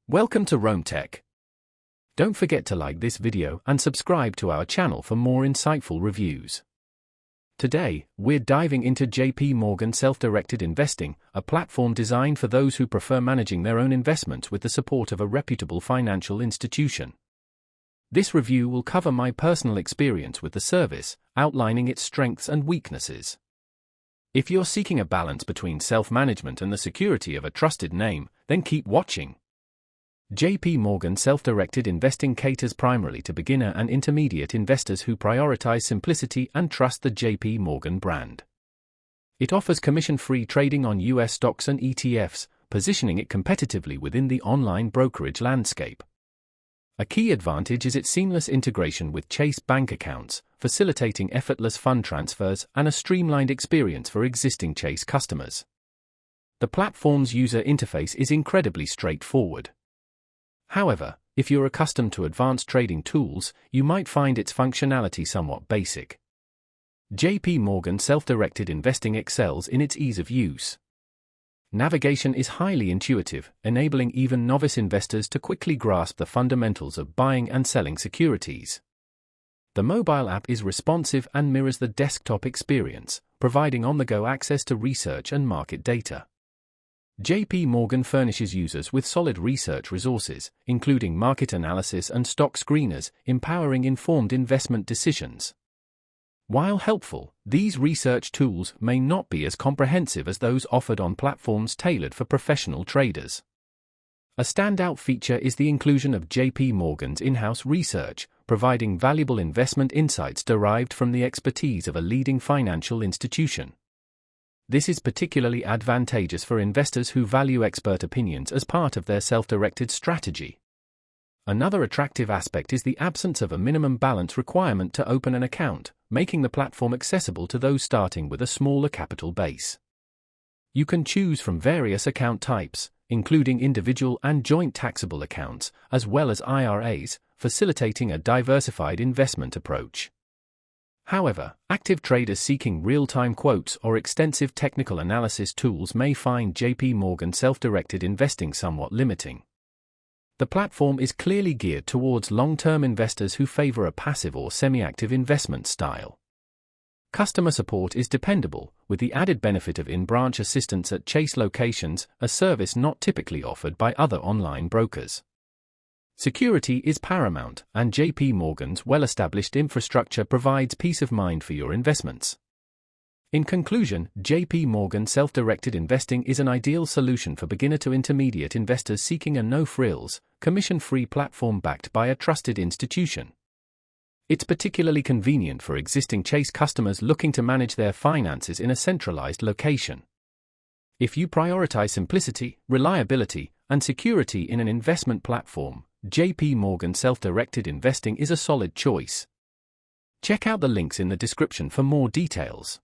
Welcome to Rome Tech. Don't forget to like this video and subscribe to our channel for more insightful reviews. Today, we're diving into JP Morgan Self-Directed Investing, a platform designed for those who prefer managing their own investments with the support of a reputable financial institution. This review will cover my personal experience with the service, outlining its strengths and weaknesses. If you're seeking a balance between self-management and the security of a trusted name, then keep watching. JP Morgan Self-Directed Investing caters primarily to beginner and intermediate investors who prioritize simplicity and trust the JP Morgan brand. It offers commission-free trading on US stocks and ETFs, positioning it competitively within the online brokerage landscape. A key advantage is its seamless integration with Chase bank accounts, facilitating effortless fund transfers and a streamlined experience for existing Chase customers. The platform's user interface is incredibly straightforward. However, if you're accustomed to advanced trading tools, you might find its functionality somewhat basic. JP Morgan Self-Directed Investing excels in its ease of use. Navigation is highly intuitive, enabling even novice investors to quickly grasp the fundamentals of buying and selling securities. The mobile app is responsive and mirrors the desktop experience, providing on-the-go access to research and market data. JP Morgan furnishes users with solid research resources, including market analysis and stock screeners, empowering informed investment decisions. While helpful, these research tools may not be as comprehensive as those offered on platforms tailored for professional traders. A standout feature is the inclusion of JP Morgan's in-house research, providing valuable investment insights derived from the expertise of a leading financial institution. This is particularly advantageous for investors who value expert opinions as part of their self-directed strategy. Another attractive aspect is the absence of a minimum balance requirement to open an account, making the platform accessible to those starting with a smaller capital base. You can choose from various account types, including individual and joint taxable accounts, as well as IRAs, facilitating a diversified investment approach. However, active traders seeking real-time quotes or extensive technical analysis tools may find JP Morgan Self-Directed Investing somewhat limiting. The platform is clearly geared towards long-term investors who favor a passive or semi-active investment style. Customer support is dependable, with the added benefit of in-branch assistance at Chase locations, a service not typically offered by other online brokers. Security is paramount, and JP Morgan's well-established infrastructure provides peace of mind for your investments. In conclusion, JP Morgan Self-Directed Investing is an ideal solution for beginner to intermediate investors seeking a no-frills, commission-free platform backed by a trusted institution. It's particularly convenient for existing Chase customers looking to manage their finances in a centralized location. If you prioritize simplicity, reliability, and security in an investment platform, JP Morgan Self-Directed Investing is a solid choice. Check out the links in the description for more details.